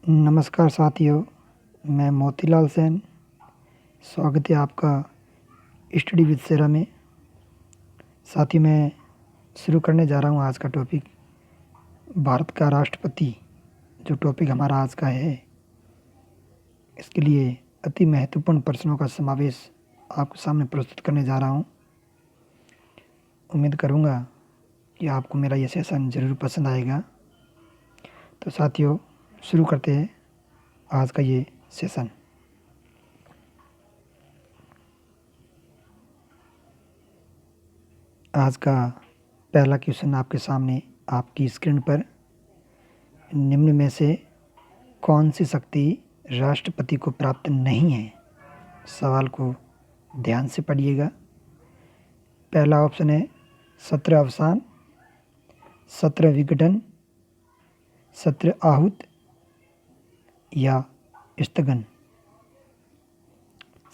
नमस्कार साथियों, मैं मोतीलाल सेन। स्वागत है आपका स्टडी विद सेरा में। साथियों, मैं शुरू करने जा रहा हूँ आज का टॉपिक, भारत का राष्ट्रपति। जो टॉपिक हमारा आज का है, इसके लिए अति महत्वपूर्ण प्रश्नों का समावेश आपके सामने प्रस्तुत करने जा रहा हूँ। उम्मीद करूँगा कि आपको मेरा ये सेशन ज़रूर पसंद आएगा। तो साथियों, शुरू करते हैं आज का ये सेशन। आज का पहला क्वेश्चन आपके सामने आपकी स्क्रीन पर, निम्न में से कौन सी शक्ति राष्ट्रपति को प्राप्त नहीं है? सवाल को ध्यान से पढ़िएगा। पहला ऑप्शन है सत्र अवसान, सत्र विघटन, सत्र आहूत या स्थगन।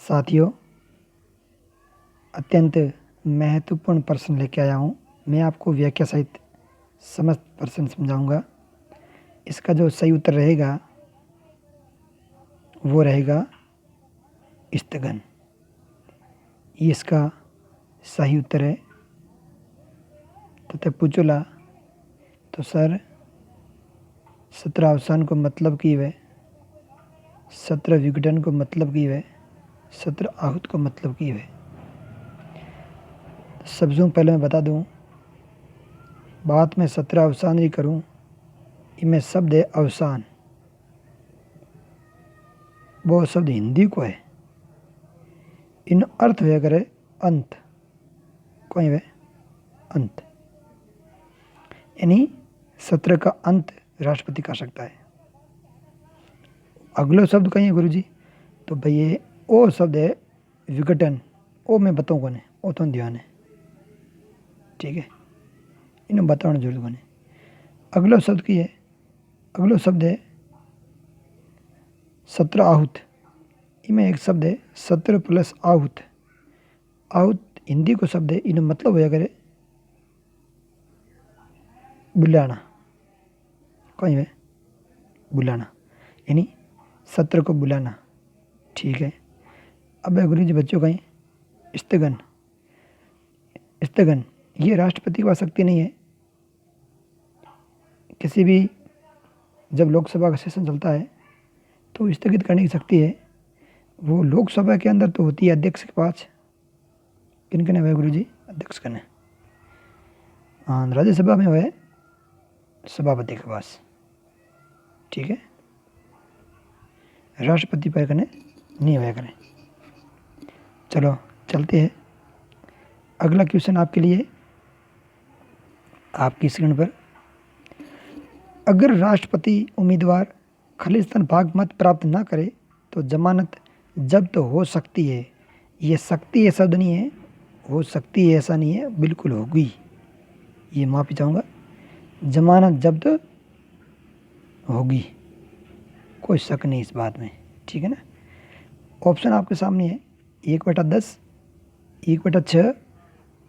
साथियों, अत्यंत महत्वपूर्ण प्रश्न लेके आया हूँ। मैं आपको व्याख्या सहित समस्त प्रश्न समझाऊंगा। इसका जो सही उत्तर रहेगा वो रहेगा स्थगन। ये इसका सही उत्तर है। तथा पूछोला तो सर सत्र अवसान को मतलब की वे, सत्र विघटन को मतलब की वे, सत्र आहूत को मतलब की वे। सबसे पहले मैं बता दूं, बात में सत्र अवसान ही करूं, इनमें शब्द है अवसान। वो शब्द हिंदी को है। इन अर्थ वे करे अंत, कोई वे अंत, यानी सत्र का अंत राष्ट्रपति कर सकता है। अगला शब्द कहीं है गुरुजी? तो भाई ये ओ शब्द है विघटन। ओ मैं बताऊँ कौन है, ओ तो ध्यान है, ठीक है, इन्हें बताना जरूर कौन है। अगला शब्द की है, अगला शब्द है सत्र आहूत। इनमें एक शब्द है सत्र प्लस आहूत। आहूत हिंदी को शब्द है, इन्हें मतलब होया करे बुलाना, कहीं है बुलाना, यानी सत्र को बुलाना, ठीक है। अब गुरु जी बच्चों कहीं स्थगन। स्थगन ये राष्ट्रपति की शक्ति नहीं है। किसी भी जब लोकसभा का सेशन चलता है तो स्थगित करने की शक्ति है वो लोकसभा के अंदर तो होती है अध्यक्ष के पास। किन किन है गुरु जी? अध्यक्ष कन है। हाँ, राज्यसभा में है सभापति के पास, ठीक है। राष्ट्रपति पर कने नहीं हुआ करें। चलो चलते हैं। अगला क्वेश्चन आपके लिए आपकी स्क्रीन पर। अगर राष्ट्रपति उम्मीदवार खालिस्तान भाग मत प्राप्त ना करे तो जमानत जब्त हो सकती है। ये सकती है शब्द नहीं है, हो सकती है ऐसा नहीं है, बिल्कुल होगी। ये माफ़ी चाहूँगा, जमानत जब्त होगी, कोई शक नहीं इस बात में, ठीक है ना। ऑप्शन आपके सामने है 1/10, 1/6,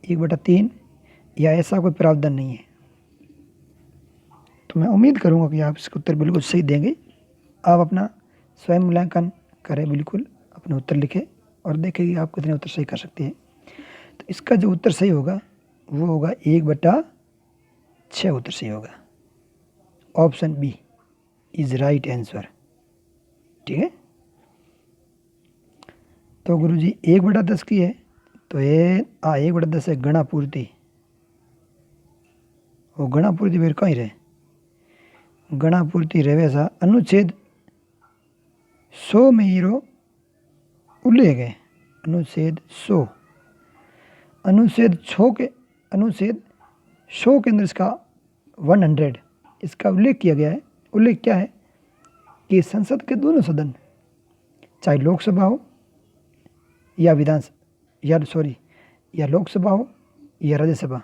1/3 या ऐसा कोई प्रावधान नहीं है। तो मैं उम्मीद करूंगा कि आप इसका उत्तर बिल्कुल सही देंगे। आप अपना स्वयं मूल्यांकन करें, बिल्कुल अपने उत्तर लिखें और देखें कि आप कितने उत्तर सही कर सकते हैं। तो इसका जो उत्तर सही होगा वो होगा 1/6 उत्तर सही होगा। Option B is right answer, ठीक है। तो गुरुजी 1/10 की है तो ये 1/10 है गणा पूर्ति। वो गणा पूर्ति फिर कहीं रहे, गणा पूर्ति रहे सा अनुच्छेद 100 में हीरो उल्लेख है। अनुच्छेद 100, अनुच्छेद 100 के अंदर इसका 100 इसका उल्लेख किया गया है। उल्लेख क्या है कि संसद के दोनों सदन, चाहे लोकसभा हो या या लोकसभा हो या राज्यसभा,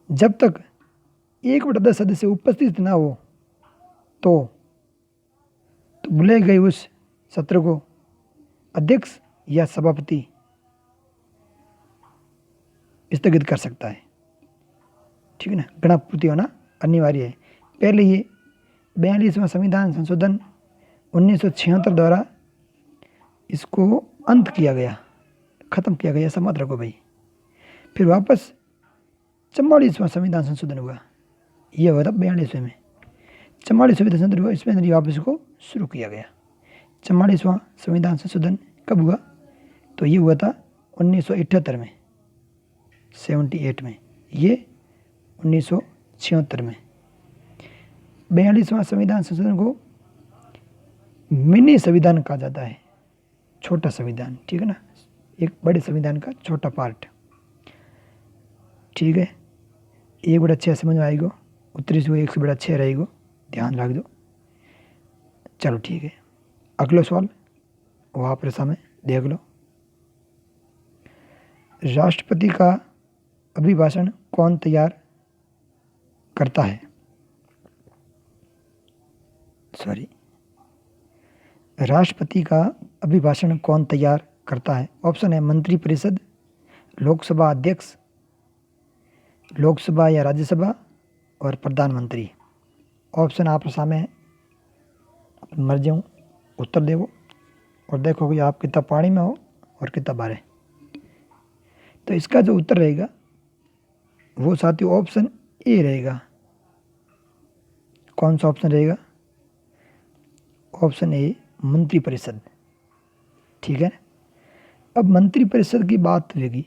जब तक 1/10 सदस्य उपस्थित ना हो तो बुलाए गए उस सत्र को अध्यक्ष या सभापति स्थगित कर सकता है, ठीक है ना। गणा पूर्ति होना अनिवार्य है। पहले ये 42वां संविधान संशोधन 1976 द्वारा इसको अंत किया गया, ख़त्म किया गया, ऐसा मत रखो भाई। फिर वापस 44वां संविधान संशोधन हुआ, ये हुआ था 42वें में। 44वां संविधान संशोधन हुआ, इसमें वापस इसको शुरू किया गया। 44वां संविधान संशोधन कब हुआ? तो ये हुआ था 1978 में, 78 में, ये 1976 में। 42वां संविधान संशोधन को मिनी संविधान कहा जाता है, छोटा संविधान, ठीक है ना, एक बड़े संविधान का छोटा पार्ट, ठीक है। 1/6 समझ में आएगा, उत्तरी से 1/6 रहेगा, ध्यान रख दो। चलो ठीक है, अगला सवाल वहाँ पर सामने देख लो। राष्ट्रपति का अभिभाषण कौन तैयार करता है? राष्ट्रपति का अभिभाषण कौन तैयार करता है? ऑप्शन है मंत्रिपरिषद, लोकसभा अध्यक्ष, लोकसभा या राज्यसभा, और प्रधानमंत्री। ऑप्शन आप सामने मर जाऊँ, उत्तर देवो और देखो कि आप कितना पानी में हो और कितना बाहर है। तो इसका जो उत्तर रहेगा वो साथियों ऑप्शन ए रहेगा। कौन सा ऑप्शन रहेगा? ऑप्शन ए मंत्रिपरिषद, ठीक है। अब मंत्रिपरिषद की बात होगी,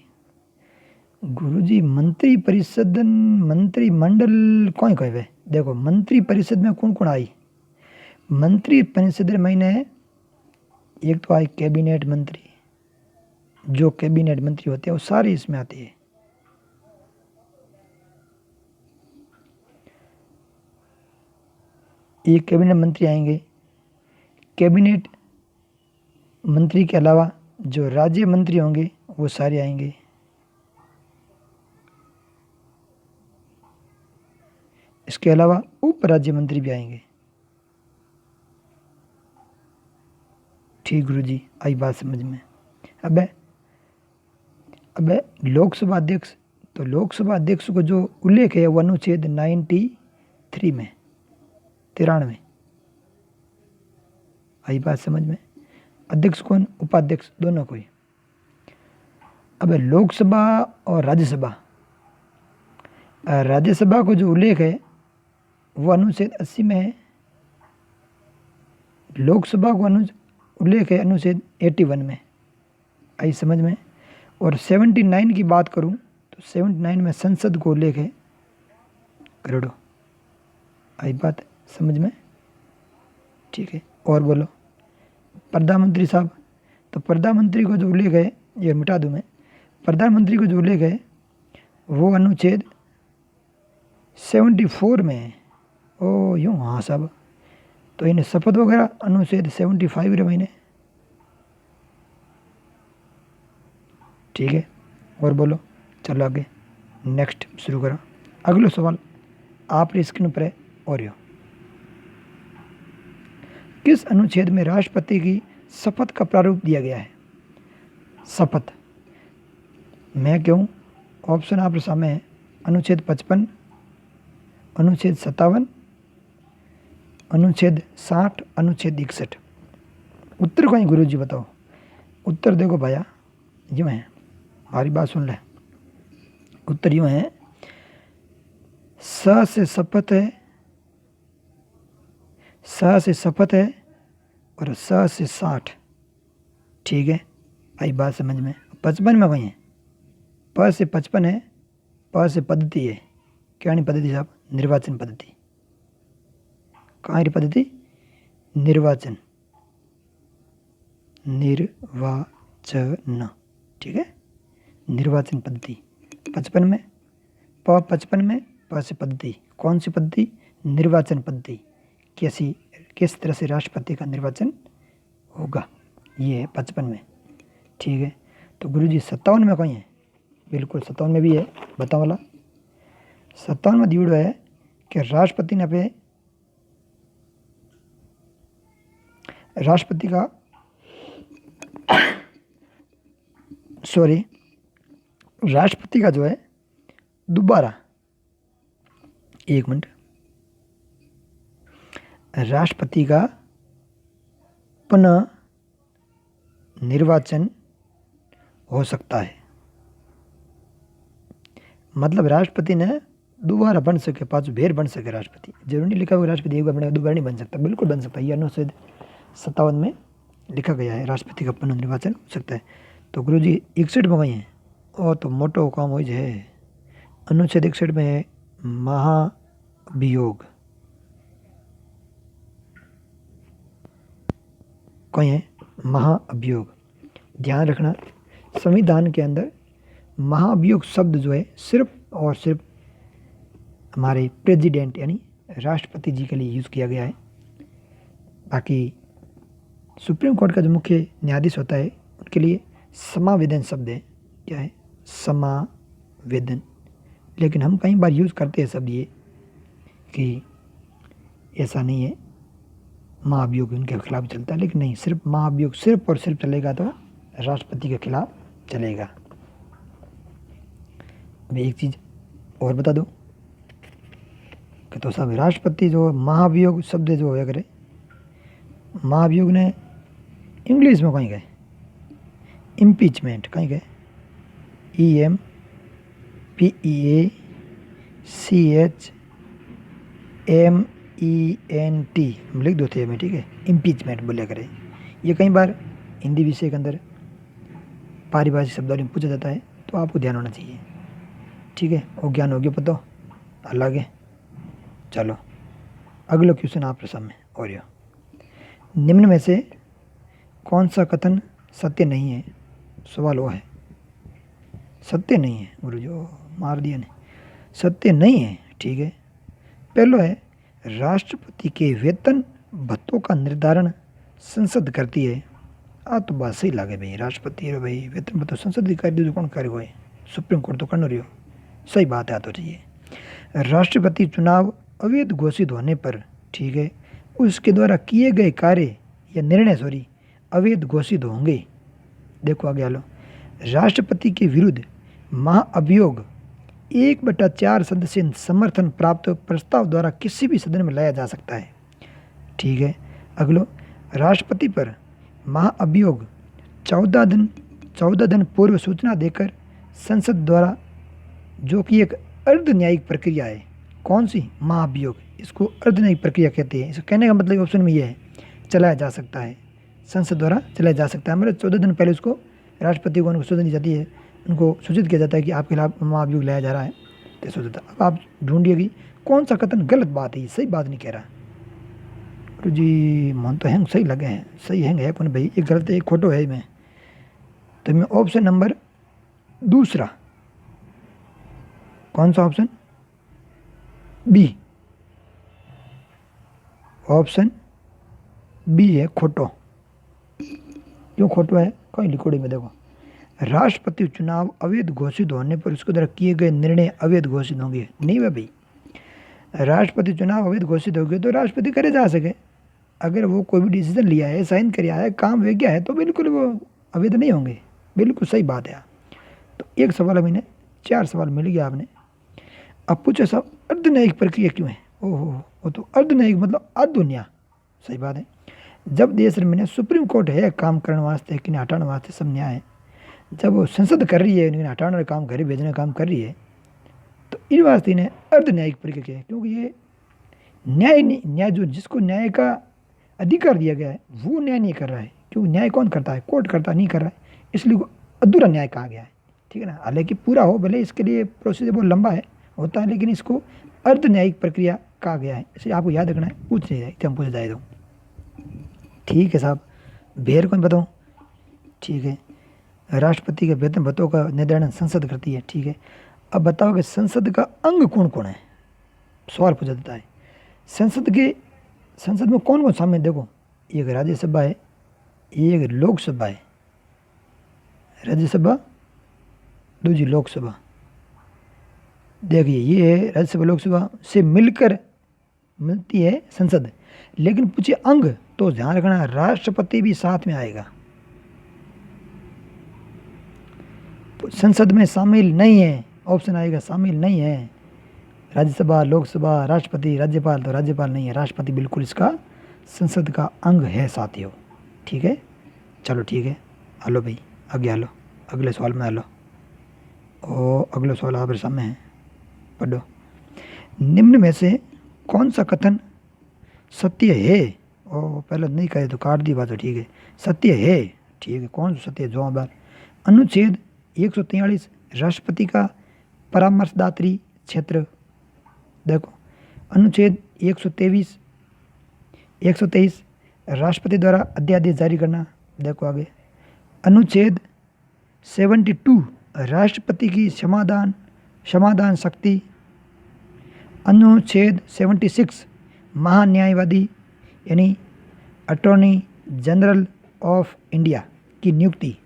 गुरुजी मंत्रिपरिषद मंत्रिमंडल कौन कहे? देखो मंत्रिपरिषद में कौन कौन आई? मंत्रिपरिषद में एक तो आई कैबिनेट मंत्री, जो कैबिनेट मंत्री होते हैं वो सारे इसमें आते हैं। एक कैबिनेट मंत्री आएंगे, कैबिनेट मंत्री के अलावा जो राज्य मंत्री होंगे वो सारे आएंगे। इसके अलावा उप राज्य मंत्री भी आएंगे। ठीक गुरुजी, आई बात समझ में। अब लोकसभा अध्यक्ष, तो लोकसभा अध्यक्ष को जो उल्लेख है वो अनुच्छेद 93 में, 93। आई बात समझ में। अध्यक्ष कौन, उपाध्यक्ष, दोनों कोई। अब लोकसभा और राज्यसभा, राज्यसभा को जो उल्लेख है वो अनुच्छेद 80 में है, लोकसभा को उल्लेख है अनुच्छेद 81 में। आई समझ में। और 79 की बात करूं तो 79 में संसद को उल्लेख है करोड़ों। आई बात समझ में, ठीक है। और बोलो प्रधानमंत्री साहब, तो प्रधानमंत्री को जो उल्लेख है, ये मिटा दूं मैं, प्रधानमंत्री को जो उल्लेख है वो अनुच्छेद 74 में है। ओ यूँ, हाँ साहब, तो इन्हें शपथ वगैरह अनुच्छेद 75 रहे महीने, ठीक है। और बोलो, चलो आगे नेक्स्ट शुरू करो। अगला सवाल आप स्क्रीन पर है, और यो किस अनुच्छेद में राष्ट्रपति की शपथ का प्रारूप दिया गया है? शपथ मैं क्यों, ऑप्शन आप सामने है, अनुच्छेद 55, अनुच्छेद 57, अनुच्छेद 60, अनुच्छेद 61। उत्तर कौन गुरु जी बताओ? उत्तर देखो भैया, यूँ है, हमारी बात सुन ले। उत्तर यूँ है, स से शपथ है, स से शपथ है, और स से 60, ठीक है। आई बात समझ में। 55 में कहीं है, प से 55 है, प से पद्धति है। क्या नहीं पद्धति साहब? निर्वाचन पद्धति। कहाँ है पद्धति? निर्वाचन, निर्वाचन, ठीक है, निर्वाचन पद्धति। 55 में, प 55 में, प से पद्धति। कौन सी पद्धति? निर्वाचन पद्धति। किस तरह से राष्ट्रपति का निर्वाचन होगा, ये है 55 में, ठीक है। तो गुरुजी 57 में कहीं है? बिल्कुल 57 में भी है, बताओ वाला। 57 में दिया है कि राष्ट्रपति ने पे राष्ट्रपति का राष्ट्रपति का जो है दोबारा, एक मिनट, राष्ट्रपति का पुनः निर्वाचन हो सकता है। मतलब राष्ट्रपति ने दोबारा बन सके, पाँच भेर बन सके राष्ट्रपति। जरूरी नहीं लिखा हुआ राष्ट्रपति एक बार बनेगा दोबारा नहीं बन सकता, बिल्कुल बन सकता है। ये अनुच्छेद 57 में लिखा गया है, राष्ट्रपति का पुनः निर्वाचन हो सकता है। तो गुरु जी 61 में गई हैं और तो मोटो काम हो जाए। अनुच्छेद 61 में है महाभियोग। कहीं है महाअभियोग। ध्यान रखना, संविधान के अंदर महाभियोग शब्द जो है सिर्फ और सिर्फ हमारे प्रेसिडेंट यानी राष्ट्रपति जी के लिए यूज़ किया गया है। बाकी सुप्रीम कोर्ट का जो मुख्य न्यायाधीश होता है उनके लिए समावेदन शब्द है। क्या है? समावेदन। लेकिन हम कई बार यूज़ करते हैं शब्द ये कि ऐसा नहीं है महाभियोग उनके खिलाफ चलता है, लेकिन नहीं, सिर्फ महाभियोग सिर्फ और सिर्फ चलेगा तो राष्ट्रपति के खिलाफ चलेगा। अब एक चीज़ और बता दो कि तो सब राष्ट्रपति जो महाभियोग शब्द जो होया करे, महाभियोग ने इंग्लिश में कहीं गए इम्पीचमेंट, कहीं गए EMPEACHMENT लिख दो थे में, ठीक है, इम्पीचमेंट बोले करे। ये कई बार हिंदी विषय के अंदर पारिभाषिक शब्दावली में पूछा जाता है, तो आपको ध्यान होना चाहिए, ठीक है। और ज्ञान हो गया पता अलग है। चलो अगला क्वेश्चन आपके सामने और यो, निम्न में से कौन सा कथन सत्य नहीं है? सवाल वो है सत्य नहीं है। गुरु जो मार दिया ने, सत्य नहीं है, ठीक है। पहला है राष्ट्रपति के वेतन भत्तों का निर्धारण संसद करती है। तो बात सही लगे भाई, राष्ट्रपति है भाई, वेतन भत्तों संसद ही कर दी तो कौन करेगा? सुप्रीम कोर्ट तो करना रही हो, सही बात है। तो चाहिए राष्ट्रपति चुनाव अवैध घोषित होने पर, ठीक है, उसके द्वारा किए गए कार्य या निर्णय अवैध घोषित होंगे। देखो आगे आलो, राष्ट्रपति के विरुद्ध महाअभियोग 1/4 सदस्य समर्थन प्राप्त प्रस्ताव द्वारा किसी भी सदन में लाया जा सकता है, ठीक है। अगलो, राष्ट्रपति पर महाअभियोग 14 दिन पूर्व सूचना देकर संसद द्वारा, जो कि एक अर्ध न्यायिक प्रक्रिया है। कौन सी? महाअभियोग, इसको अर्ध न्यायिक प्रक्रिया कहते हैं। इसको कहने का मतलब ऑप्शन में ये है, चलाया जा सकता है, संसद द्वारा चलाया जा सकता है। मतलब 14 दिन पहले उसको राष्ट्रपति को उनको सूचना दी जाती है, उनको सूचित किया जाता है कि आपके खिलाफ महाअभियोग लाया जा रहा है, तो सोचता। अब आप ढूंढिए कि कौन सा कथन गलत बात है, सही बात नहीं कह रहा। गुरु जी मन तो हैंग सही लगे हैं, सही हैंग है कौन भाई, एक गलत है एक खोटो है मैं। तो मैं ऑप्शन नंबर दूसरा, कौन सा ऑप्शन? बी, ऑप्शन बी है खोटो। क्यों खोटो है? कोई लिखोड़ी में देखो, राष्ट्रपति चुनाव अवैध घोषित होने पर उसके द्वारा किए गए निर्णय अवैध घोषित होंगे। नहीं है भाई, राष्ट्रपति चुनाव अवैध घोषित हो गए तो राष्ट्रपति करे जा सके। अगर वो कोई भी डिसीजन लिया है, साइन किया है, काम हो गया है, तो बिल्कुल वो अवैध नहीं होंगे। बिल्कुल सही बात है। तो एक सवाल अभी ने 4 सवाल मिल गया आपने। अब पूछो सब अर्धन्यायिक प्रक्रिया क्यों है? ओहो, वो तो अर्धन्यायिक मतलब अधुन्या, सही बात है। जब देश में सुप्रीम कोर्ट है काम करने वास्ते कि हटाने वास्ते सब न्याय है, जब वो संसद कर रही है उन्हें हटाने का काम, घर भेजने का काम कर रही है, तो इन वास्ते इन्हें अर्धन्यायिक प्रक्रिया है। क्योंकि ये न्याय जो जिसको न्याय का अधिकार दिया गया है वो न्याय नहीं कर रहा है। क्योंकि न्याय कौन करता है? कोर्ट करता, नहीं कर रहा है, इसलिए वो अधूरा न्याय कहा गया है, ठीक है ना। हालांकि पूरा हो, भले इसके लिए प्रोसीजर बहुत लंबा है होता है, लेकिन इसको अर्धन्यायिक प्रक्रिया कहा गया है। इसलिए आपको याद रखना है, पूछ नहीं जाए हम पूछ जाए तो, ठीक है साहब। बेर कौन बताऊँ? ठीक है, राष्ट्रपति के वेतन भत्तों का निर्धारण संसद करती है, ठीक है। अब बताओ कि संसद का अंग कौन कौन है? सवाल पूछा जाता है। संसद में कौन कौन शामिल है? देखो, एक राज्यसभा है, एक लोकसभा है, राज्यसभा दूसरी लोकसभा। देखिए ये है राज्यसभा लोकसभा से मिलकर मिलती है संसद। लेकिन पूछे अंग, तो ध्यान रखना राष्ट्रपति भी साथ में आएगा, संसद में शामिल नहीं है। ऑप्शन आएगा शामिल नहीं है, राज्यसभा, लोकसभा, राष्ट्रपति, राज्यपाल, तो राज्यपाल नहीं है, राष्ट्रपति बिल्कुल इसका संसद का अंग है साथियों। ठीक है, चलो ठीक है, हलो भाई आगे हलो, अगले सवाल में हलो। और अगले सवाल आप सामने है, पढ़ो। निम्न में से कौन सा कथन सत्य है? ओ पहले नहीं कहे तो काट दी बात, तो ठीक है, सत्य है। ठीक है, कौन सा सत्य है? जवाब अनुच्छेद 143 राष्ट्रपति का परामर्शदात्री क्षेत्र। देखो, अनुच्छेद 123 राष्ट्रपति द्वारा अध्यादेश जारी करना। देखो आगे, अनुच्छेद 72 राष्ट्रपति की समाधान शक्ति। अनुच्छेद 76 महान्यायवादी यानी अटॉर्नी जनरल ऑफ इंडिया की नियुक्ति।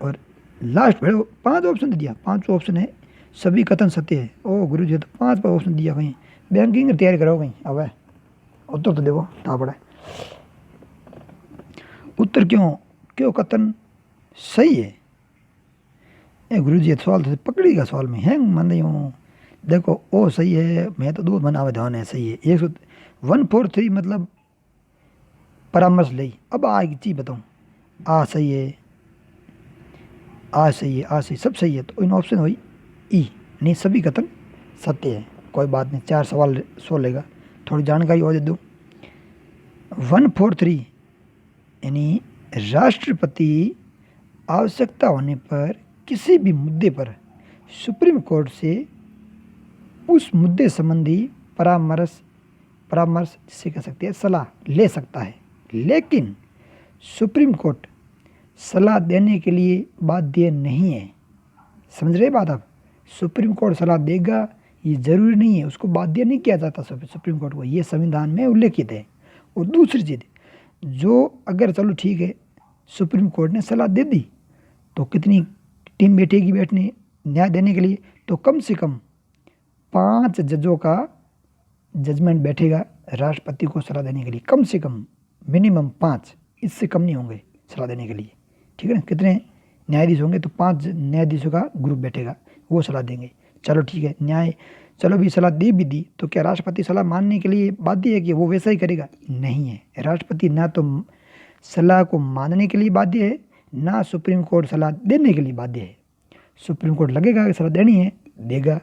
और लास्ट 5 ऑप्शन दे दिया, 5 ऑप्शन है, सभी कथन सत्य है। ओ गुरु जी, तो 5 ऑप्शन दिया, कहीं बैंकिंग की तैयारी करो कहीं। अब उत्तर तो देखो था पड़ा, उत्तर क्यों कथन सही है? ए गुरु जी सवाल तो पकड़ी का सवाल में है मान रही हूँ। देखो ओ सही है, मैं तो 2 बनावे ध्यान है, सही है। 143 मतलब परामर्श ले। अब एक चीज़ बताऊँ, आ सही है, आ सही है, आ सही, सब सही है, तो इन ऑप्शन हुई ई, नहीं सभी कथन सत्य है। कोई बात नहीं, 4 सवाल सो लेगा, थोड़ी जानकारी और दे दूँ। 143 यानी राष्ट्रपति आवश्यकता होने पर किसी भी मुद्दे पर सुप्रीम कोर्ट से उस मुद्दे संबंधी परामर्श जिसे कह सकते हैं सलाह ले सकता है, लेकिन सुप्रीम कोर्ट सलाह देने के लिए बाध्य नहीं है। समझ रहे बात आप? सुप्रीम कोर्ट सलाह देगा ये जरूरी नहीं है, उसको बाध्य नहीं किया जाता सुप्रीम कोर्ट को, ये संविधान में उल्लेखित है। और दूसरी चीज़, जो अगर चलो ठीक है सुप्रीम कोर्ट ने सलाह दे दी, तो कितनी टीम बैठेगी बैठने न्याय देने के लिए? तो कम से कम 5 जजों का जजमेंट बैठेगा राष्ट्रपति को सलाह देने के लिए, कम से कम मिनिमम 5, इससे कम नहीं होंगे सलाह देने के लिए। ठीक है ना, कितने न्यायाधीश होंगे? तो 5 न्यायाधीशों का ग्रुप बैठेगा, वो सलाह देंगे। चलो ठीक है, चलो भी सलाह दे भी दी, तो क्या राष्ट्रपति सलाह मानने के लिए बाध्य है कि वो वैसा ही करेगा? नहीं है, राष्ट्रपति ना तो सलाह को मानने के लिए बाध्य है, ना सुप्रीम कोर्ट सलाह देने के लिए बाध्य है। सुप्रीम कोर्ट लगेगा कि सलाह देनी है, देगा,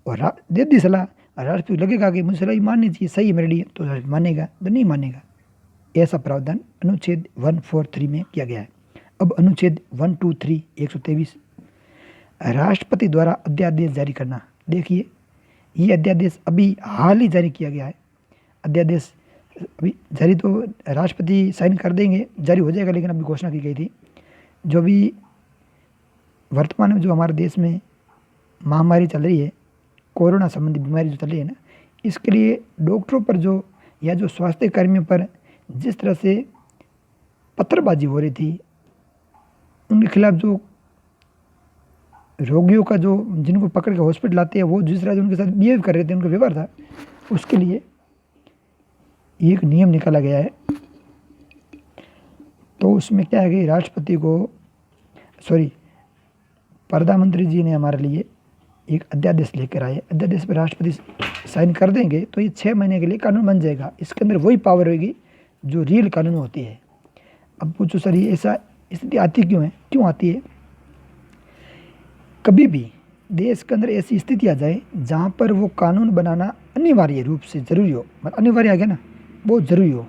और दे दी सलाह, राष्ट्रपति लगेगा कि मुझे सलाह माननी चाहिए, सही है मेरे लिए, तो मानेगा, तो नहीं मानेगा। ऐसा प्रावधान अनुच्छेद 143 में किया गया है। अब अनुच्छेद 123 123 राष्ट्रपति द्वारा अध्यादेश जारी करना। देखिए, ये अध्यादेश अभी हाल ही जारी किया गया है। अध्यादेश अभी जारी तो राष्ट्रपति साइन कर देंगे, जारी हो जाएगा, लेकिन अभी घोषणा की गई थी। जो भी वर्तमान में जो हमारे देश में महामारी चल रही है, कोरोना संबंधी बीमारी जो चल रही है ना, इसके लिए डॉक्टरों पर जो या जो स्वास्थ्य कर्मियों पर जिस तरह से पत्थरबाजी हो रही थी, उनके खिलाफ जो रोगियों का जो जिनको पकड़ के हॉस्पिटल आते हैं, वो जिस तरह से उनके साथ बिहेव कर रहे थे, उनका व्यवहार था, उसके लिए एक नियम निकाला गया है। तो उसमें क्या है कि राष्ट्रपति को प्रधानमंत्री जी ने हमारे लिए एक अध्यादेश लेकर आए। अध्यादेश पर राष्ट्रपति साइन कर देंगे तो ये 6 महीने के लिए कानून बन जाएगा। इसके अंदर वही पावर होगी जो रियल कानून होती है। अब पूछो सर ये ऐसा स्थिति आती क्यों है? क्यों आती है? कभी भी देश के अंदर ऐसी स्थिति आ जाए जहाँ पर वो कानून बनाना अनिवार्य रूप से ज़रूरी हो, मतलब अनिवार्य आ गया ना, बहुत ज़रूरी हो,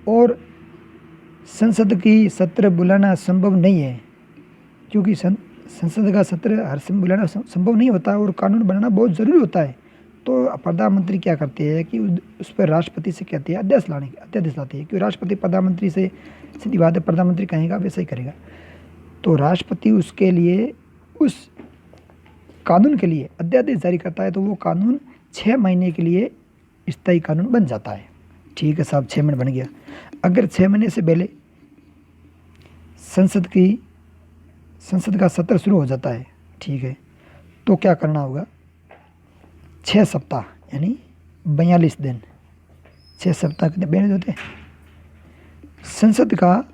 और संसद की सत्र बुलाना संभव नहीं है, क्योंकि संसद का सत्र हर समय बुलाना संभव नहीं होता और कानून बनाना बहुत ज़रूरी होता है। तो प्रधानमंत्री क्या करते हैं कि उस पर राष्ट्रपति से कहते हैं अध्यादेश लाते हैं, क्योंकि राष्ट्रपति प्रधानमंत्री से सीधी बात है, प्रधानमंत्री कहेगा वैसा ही करेगा। तो राष्ट्रपति उसके लिए उस कानून के लिए अध्यादेश जारी करता है, तो वो कानून 6 महीने के लिए स्थायी कानून बन जाता है। ठीक है साहब, 6 महीने बन गया। अगर 6 महीने से पहले संसद का सत्र शुरू हो जाता है, ठीक है, तो क्या करना होगा? 6 सप्ताह यानी 42 दिन, 6 सप्ताह कितने बयालीस होते हैं? संसद का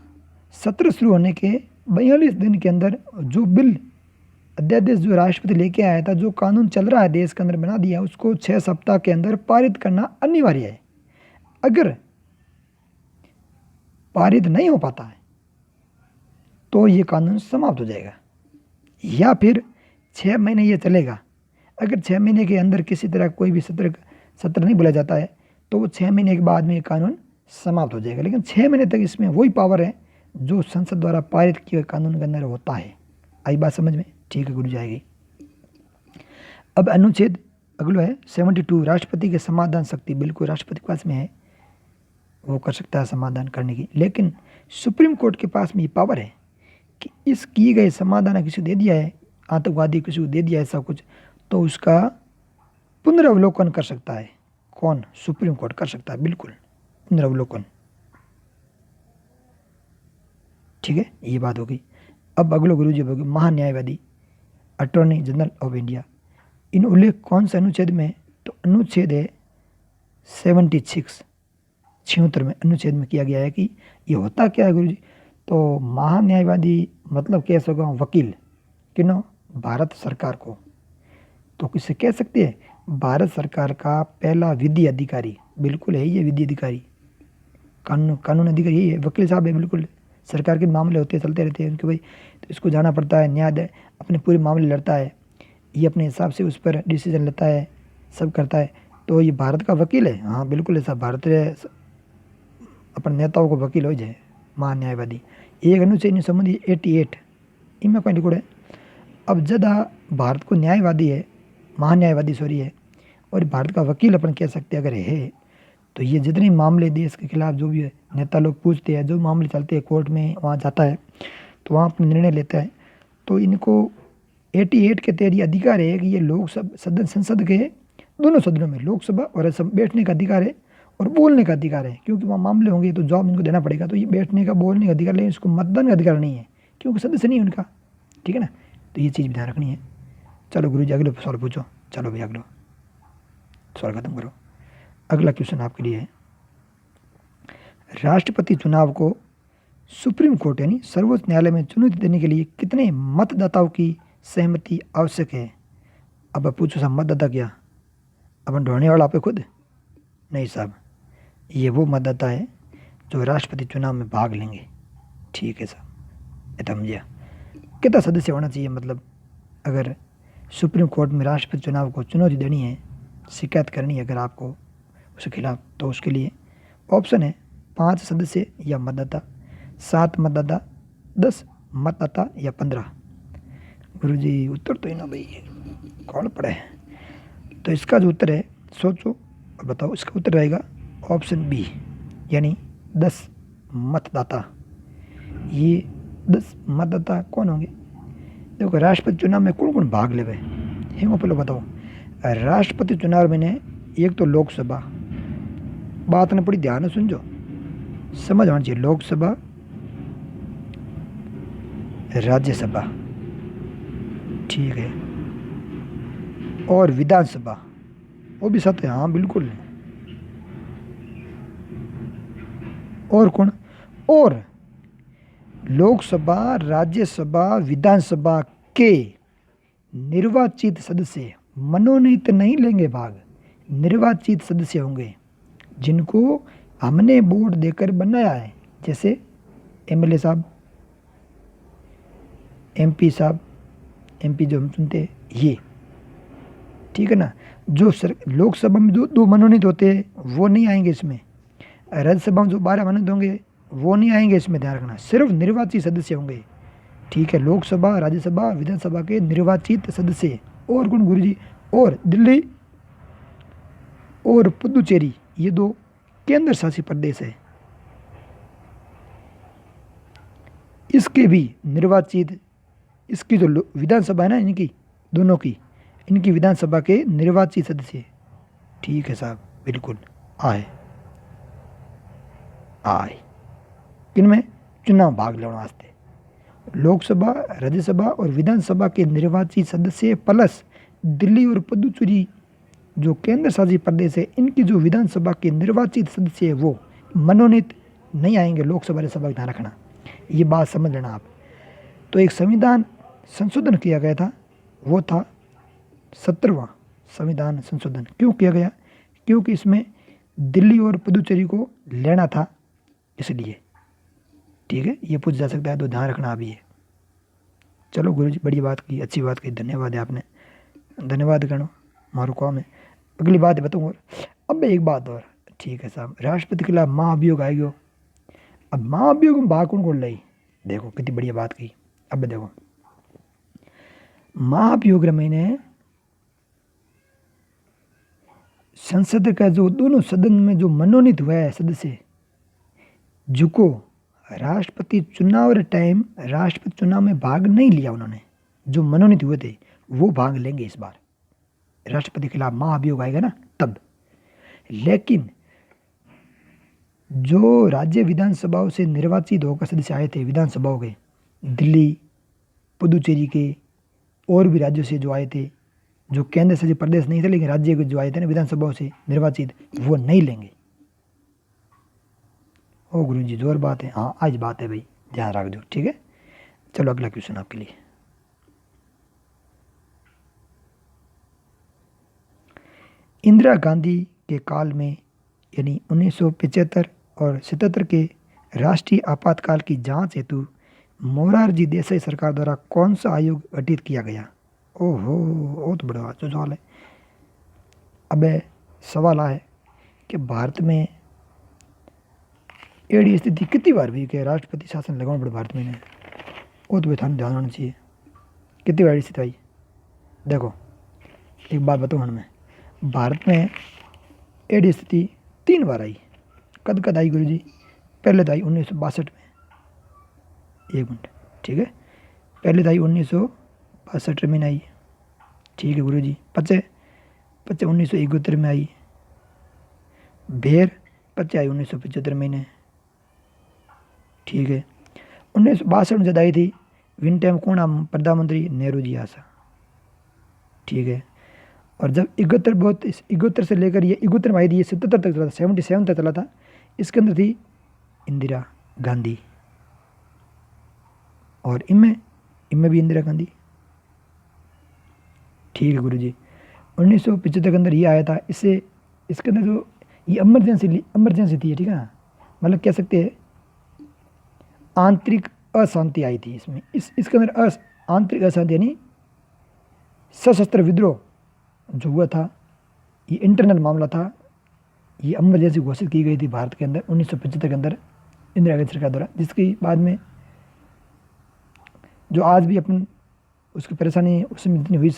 सत्र शुरू होने के 42 दिन के अंदर जो बिल अध्यादेश जो राष्ट्रपति लेके आया था, जो कानून चल रहा है देश के अंदर बना दिया, उसको 6 सप्ताह के अंदर पारित करना अनिवार्य है। अगर पारित नहीं हो पाता है तो ये कानून समाप्त हो जाएगा, या फिर 6 महीने ये चलेगा। अगर 6 महीने के अंदर किसी तरह कोई भी सत्र नहीं बुलाया जाता है तो वो 6 महीने के बाद में ये कानून समाप्त हो जाएगा। लेकिन 6 महीने तक इसमें वही पावर है जो संसद द्वारा पारित किए कानून के अंदर होता है। आई बात समझ में? ठीक है गुरु जाएगी। अब अनुच्छेद अगला है 72, राष्ट्रपति के समाधान शक्ति। बिल्कुल राष्ट्रपति के पास में है, वो कर सकता है समाधान करने की, लेकिन सुप्रीम कोर्ट के पास में ये पावर है कि इस किए गए समाधान किसी को दे दिया है, आतंकवादी किसी को दे दिया ऐसा कुछ, तो उसका पुनरावलोकन कर सकता है। कौन? सुप्रीम कोर्ट कर सकता है, बिल्कुल पुनरावलोकन। ठीक है, ये बात होगी। अब अगलो गुरु जी होगी महान्यायवादी, अटॉर्नी जनरल ऑफ इंडिया। इन उल्लेख कौन से अनुच्छेद में? तो अनुच्छेद है 76 में अनुच्छेद में किया गया है कि ये होता क्या है गुरु जी? तो महान्यायवादी मतलब कह सको वकील, किनो? भारत सरकार को। तो किससे कह सकते हैं? भारत सरकार का पहला विधि अधिकारी, बिल्कुल है ये विधि अधिकारी, कानून अधिकारी यही है, वकील साहब है। बिल्कुल सरकार के मामले होते चलते रहते हैं उनके भाई, तो इसको जाना पड़ता है, न्याय अपने पूरे मामले लड़ता है, ये अपने हिसाब से उस पर डिसीजन लेता है, सब करता है। तो ये भारत का वकील है। हाँ बिल्कुल ऐसा भारत अपन नेताओं को वकील हो जाए महान्यायवादी। एक अनुच्छेद 1988 इनमें कोई लिखो है। अब जदा भारत को न्यायवादी है, महान्यायवादी सॉरी है, और भारत का वकील अपन कह सकते अगर है, तो ये जितने मामले देश के खिलाफ जो भी नेता लोग पूछते हैं, जो मामले चलते हैं कोर्ट में, वहाँ जाता है तो वहाँ अपने निर्णय लेता है। तो इनको 88 के तहत ये अधिकार है कि ये लोकसभा संसद के दोनों सदनों में, लोकसभा और बैठने का अधिकार है और बोलने का अधिकार है, क्योंकि वहाँ मामले होंगे तो जवाब इनको देना पड़ेगा। तो ये बैठने का, बोलने का अधिकार, लेकिन इसको मतदान का अधिकार नहीं है क्योंकि सदस्य नहीं है उनका। ठीक है ना, तो ये चीज़ ध्यान रखनी है। चलो गुरु जी अगले सवाल पूछो। चलो भैया अगला सवाल खत्म करो। अगला क्वेश्चन आपके लिए है, राष्ट्रपति चुनाव को सुप्रीम कोर्ट यानी सर्वोच्च न्यायालय में चुनौती देने के लिए कितने मतदाताओं की सहमति आवश्यक है? अब पूछो साहब मतदाता क्या अपन ढूंढने वाला आप खुद नहीं साहब, ये वो मतदाता है जो राष्ट्रपति चुनाव में भाग लेंगे। ठीक है साहब, ये समझिए कितना सदस्य होना चाहिए। मतलब अगर सुप्रीम कोर्ट में राष्ट्रपति चुनाव को चुनौती देनी है, शिकायत करनी है अगर आपको उसके खिलाफ, तो उसके लिए ऑप्शन है 5 सदस्य या मतदाता, 7 मतदाता, 10 मतदाता या 15। गुरुजी उत्तर तो ही ना भाई कौन पढ़े है, तो इसका जो उत्तर है सोचो और बताओ। इसका उत्तर रहेगा ऑप्शन बी यानी 10 मतदाता। ये 10 मतदाता कौन होंगे? देखो राष्ट्रपति चुनाव में कौन कौन भाग लेवे हेंगो पहले बताओ। राष्ट्रपति चुनाव में ने एक तो लोकसभा, बात ने बड़ी ध्यान से सुनजो, समझ आना चाहिए। लोकसभा, राज्यसभा, ठीक है, और विधानसभा वो भी साथ है। हाँ बिल्कुल। और कौन? और लोकसभा, राज्यसभा, विधानसभा के निर्वाचित सदस्य मनोनीत नहीं लेंगे भाग, निर्वाचित सदस्य होंगे जिनको हमने वोट देकर बनाया है, जैसे एमएलए साहब, एमपी साहब, एमपी जो हम सुनते हैं ये, ठीक है ना। जो लोकसभा में दो मनोनीत होते हैं वो नहीं आएंगे इसमें, राज्यसभा में जो 12 मनोनीत होंगे वो नहीं आएंगे इसमें, ध्यान रखना। सिर्फ निर्वाचित सदस्य होंगे, ठीक है। लोकसभा, राज्यसभा, विधानसभा के निर्वाचित सदस्य। और कौन गुरुजी? और दिल्ली और पुदुचेरी, ये 2 केंद्र शासित प्रदेश है, इसके भी निर्वाचित, इसकी जो विधानसभा है ना इनकी दोनों की, इनकी विधानसभा के निर्वाचित सदस्य। ठीक है साहब बिल्कुल आए किनमें चुनाव भाग लेने वास्ते लोकसभा, राज्यसभा और विधानसभा के निर्वाचित सदस्य प्लस दिल्ली और पुदुचेरी जो केंद्र शासित प्रदेश है, इनकी जो विधानसभा के निर्वाचित सदस्य है वो मनोनीत नहीं आएंगे लोकसभा, राज्यसभा। ध्यान रखना, ये बात समझ लेना आप। तो एक संविधान संशोधन किया गया था वो था 17वां संविधान संशोधन। क्यों किया गया? क्योंकि इसमें दिल्ली और पुदुचेरी को लेना था, इसलिए। ठीक है, ये पूछ जा सकता है, तो ध्यान रखना अभी है। चलो गुरुजी, बड़ी बात की, अच्छी बात की, धन्यवाद है आपने, धन्यवाद करो, मारो काम है। अगली बात बताऊँ और, अब एक बात और, ठीक है साहब, राष्ट्रपति के खिलाफ महाअभियोग आएगा। अब महाअभियोग में भाग कौन कौन लाई, देखो कितनी बढ़िया बात की। अब देखो, महाअभियोग मैंने संसद का जो दोनों सदन में जो मनोनीत हुआ है सदस्य, जिनको राष्ट्रपति चुनाव के टाइम राष्ट्रपति चुनाव में भाग नहीं लिया, उन्होंने जो मनोनीत हुए थे वो भाग लेंगे इस बार। राष्ट्रपति के खिलाफ महाअभियोग आएगा ना तब। लेकिन जो राज्य विधानसभाओं से निर्वाचित होकर सदस्य आए थे, विधानसभाओं के, दिल्ली, पुदुचेरी के, और भी राज्यों से जो आए थे, जो केंद्र शासित प्रदेश नहीं थे लेकिन राज्य के जो आए थे ना विधानसभाओं से निर्वाचित, वो नहीं लेंगे। ओ गुरुजी, जोर बात है। हाँ, आज बात है भाई, ध्यान रख दो, ठीक है। चलो अगला क्वेश्चन आपके लिए। इंदिरा गांधी के काल में, यानी 1975 और 77 के राष्ट्रीय आपातकाल की जांच हेतु मोरारजी देसाई सरकार द्वारा कौन सा आयोग गठित किया गया? ओहो, बहुत बड़ा सवाल है। अब सवाल है कि भारत में एड़ी स्थिति कितनी बार हुई कि राष्ट्रपति शासन लगाना पड़े भारत में ने, वो तो ध्यान होना चाहिए। कितनी बार स्थिति आई? देखो एक बात बताऊँ हमें, भारत में एडी स्थिति 3 बार आई। कद कद आई गुरुजी? पहले तो आई 1962 में, एक मिनट, ठीक है, पहले तो आई 1962 में आई, ठीक है गुरुजी। पचे 1971 में आई, भेर 25 आई 1975 में, ठीक है। 1962 में जब आई थी, विन टाइम कौन प्रधानमंत्री? नेहरू जी आशा, ठीक है। और जब 71 से लेकर ये 71 में आई थी, ये 77 तक चला था, 77 तक चला था, इसके अंदर थी इंदिरा गांधी, और इनमें भी इंदिरा गांधी, ठीक है गुरुजी। 1975 के अंदर ये आया था, इसके अंदर जो ये इमरजेंसी थी, ठीक है ना, मतलब कह सकते हैं आंतरिक अशांति आई थी इसमें। इसके अंदर आंतरिक अशांति यानी सशस्त्र विद्रोह जो हुआ था, ये इंटरनल मामला था। ये इमरजेंसी घोषित की गई थी भारत के अंदर 1975 के अंदर इंदिरा गांधी सरकार द्वारा, जिसके बाद में जो आज भी अपन उसकी परेशानी उसमें जितनी हुई,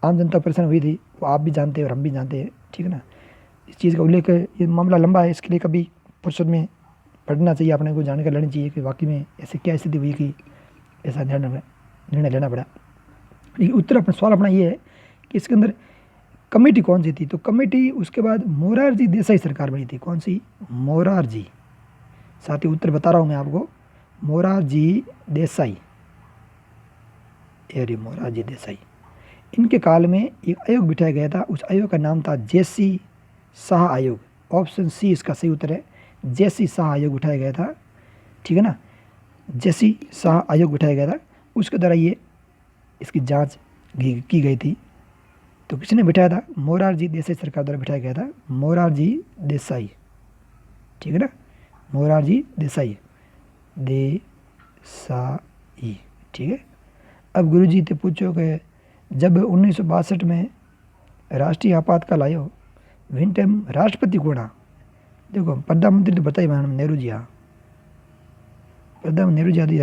आम जनता को परेशानी हुई थी, वो आप भी जानते हैं और हम भी जानते हैं, ठीक है ना। इस चीज़ का उल्लेख, ये मामला लंबा है, इसके लिए कभी फुर्सत में पढ़ना चाहिए, अपने को जानकारी लेनी चाहिए कि वाकई में ऐसे क्या स्थिति हुई कि ऐसा निर्णय लेना पड़ा। लेकिन उत्तर अपना सवाल अपना ये है कि इसके अंदर कमेटी कौन सी थी? तो कमेटी उसके बाद मोरारजी देसाई सरकार बनी थी। कौन सी? मोरारजी, साथ ही उत्तर बता रहा हूँ मैं आपको, मोरारजी देसाई, मोरारजी देसाई। इनके काल में एक आयोग बिठाया गया था, उस आयोग का नाम था जेसी शाह आयोग। ऑप्शन सी इसका सही उत्तर है, जेसी शाह आयोग बिठाया गया था, ठीक है ना। जेसी शाह आयोग बिठाया गया था, उसके द्वारा ये इसकी जांच की गई थी। तो किसने बिठाया था? मोरारजी देसाई सरकार द्वारा बिठाया गया था, मोरारजी देसाई, ठीक है ना, मोरारजी देसाई, ठीक है। अब गुरुजी तो पूछो कि जब 1962 में राष्ट्रीय आपातकाल आयो, विन टाइम राष्ट्रपति कौन? देखो प्रधानमंत्री तो बताइए मैडम, नेहरू जी। हाँ, प्रधानमंत्री नेहरू जी आदि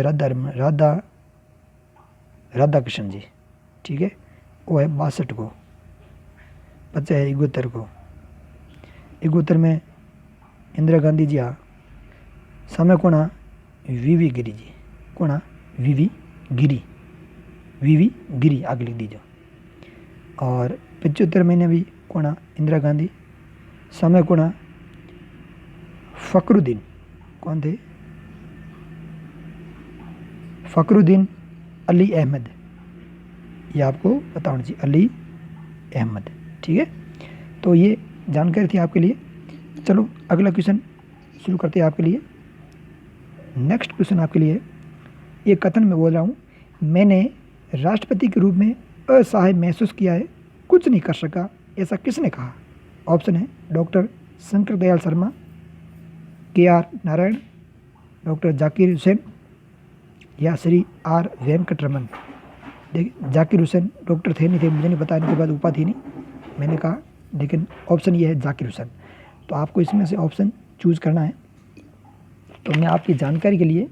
राधा कृष्ण जी, ठीक है। वो है 62 को, 50 है 71 को, 71 में इंदिरा गांधी जी। हाँ, समय कौन? वीवी गिरी जी। कौन? वीवी गिरी, आगे लिख दीजिए। और 75 महीने भी कौन? इंदिरा गांधी। समय कौन? फखरुद्दीन। कौन थे? फखरुद्दीन अली अहमद, ये आपको पता होना चाहिए, अली अहमद, ठीक है। तो ये जानकारी थी आपके लिए। चलो अगला क्वेश्चन शुरू करते हैं आपके लिए। नेक्स्ट क्वेश्चन आपके लिए, ये कथन मैं बोल रहा हूँ, मैंने राष्ट्रपति के रूप में असहाय महसूस किया है, कुछ नहीं कर सका, ऐसा किसने कहा? ऑप्शन है doctor Shankar Dayal Sharma, KR Narayan, doctor Zakir Hussain या श्री R वेंकटरमन। देखिए जाकिर हुसैन डॉक्टर थे नहीं थे मुझे नहीं पता, इनके बाद उपाधि नहीं मैंने कहा, लेकिन ऑप्शन ये है जाकिर हुसैन। तो आपको इसमें से ऑप्शन चूज करना है। तो मैं आपकी जानकारी के लिए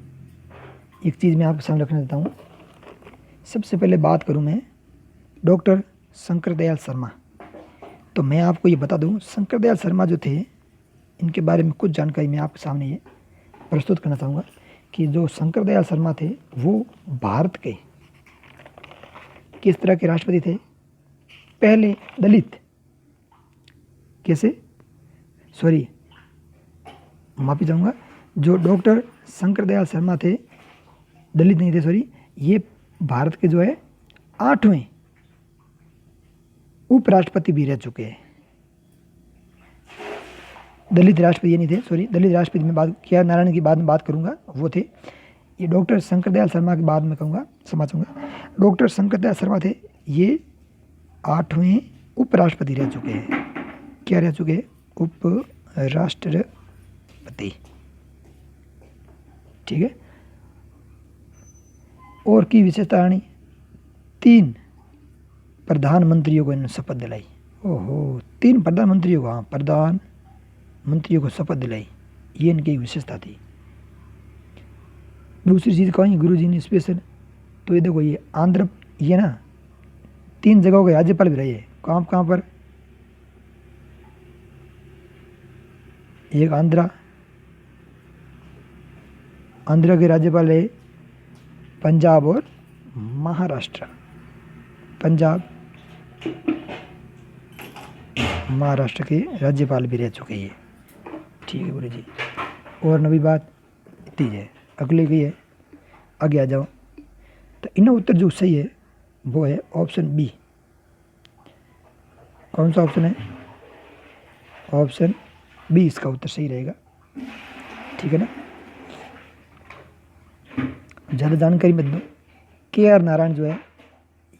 एक चीज़ मैं आपके सामने रखना चाहता हूँ। सबसे पहले बात करूँ मैं डॉक्टर शंकर दयाल शर्मा। तो मैं आपको ये बता दूँ, शंकर दयाल शर्मा जो थे, इनके बारे में कुछ जानकारी मैं आपके सामने ये प्रस्तुत करना चाहूँगा कि जो शंकर दयाल शर्मा थे वो भारत के किस तरह के राष्ट्रपति थे? पहले दलित, कैसे, सॉरी माफ़ी चाहूँगा, जो डॉक्टर शंकर दयाल शर्मा थे दलित नहीं थे, सॉरी, ये भारत के जो है 8वें उपराष्ट्रपति भी रह चुके हैं। दलित राष्ट्रपति ये नहीं थे, सॉरी, दलित राष्ट्रपति में बात KR नारायण की बाद में बात करूंगा, वो थे। ये डॉक्टर शंकर दयाल शर्मा के बाद में कहूँगा, क्षमा चाहूँगा। डॉक्टर शंकर दयाल शर्मा थे, ये 8वें उपराष्ट्रपति रह चुके हैं। क्या रह चुके हैं? उपराष्ट्रपति, ठीक है। और की विशेषता रानी, 3 प्रधानमंत्रियों को इन्होंने शपथ दिलाई। ओहो, 3 प्रधानमंत्रियों को, हाँ, प्रधानमंत्रियों को शपथ दिलाई, ये इनकी एक विशेषता थी। दूसरी चीज़ कहीं गुरु जी ने स्पेशल, तो ये देखो, ये आंध्र, ये ना 3 जगहों के राज्यपाल भी रहे हैं। कहाँ पर? एक आंध्र के राज्यपाल है, पंजाब और महाराष्ट्र। पंजाब महाराष्ट्र के राज्यपाल भी रह चुके हैं, ठीक है गुरु जी। और नवी बात इतनी है, अगले की है, आगे आ जाओ। तो इनका उत्तर जो सही है वो है ऑप्शन बी। कौन सा ऑप्शन है? ऑप्शन बी इसका उत्तर सही रहेगा, ठीक है ना। ज़्यादा जानकारी मत दो। KR नारायण जो है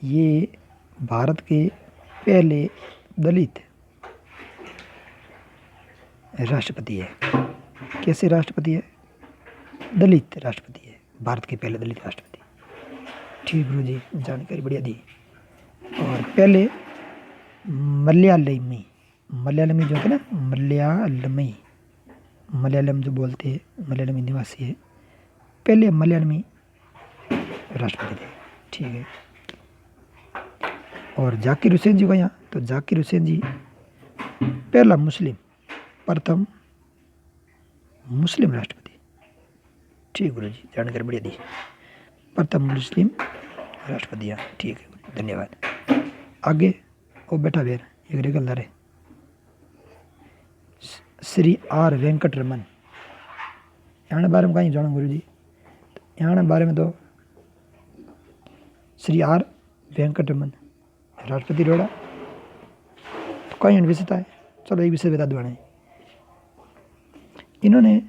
ये भारत के पहले दलित राष्ट्रपति है। कैसे राष्ट्रपति है? दलित राष्ट्रपति है, भारत के पहले दलित राष्ट्रपति, ठीक गुरु जी, जानकारी बढ़िया दी। और पहले मलयालमी जो है ना, मलयालम जो बोलते हैं, मलयालमी निवासी है, पहले मलयालमी राष्ट्रपति थे, ठीक है। और जाकिर हुसैन जी को यहाँ, तो जाकिर हुसैन जी पहला प्रथम मुस्लिम राष्ट्रपति, ठीक गुरु जी, जानकारी बढ़िया दी, प्रथम मुस्लिम राष्ट्रपति, यहाँ, ठीक है, धन्यवाद। आगे वो बैठा बेर एक रेगलदार है, श्री R वेंकटरमन। यहाँ बारे में कहीं जानो गुरु जी? यहाँ बारे में तो श्री R वेंकटरमन राष्ट्रपति रोड़ा, तो कहीं विशेषता है, चलो एक विषय बता दो। इन्होंने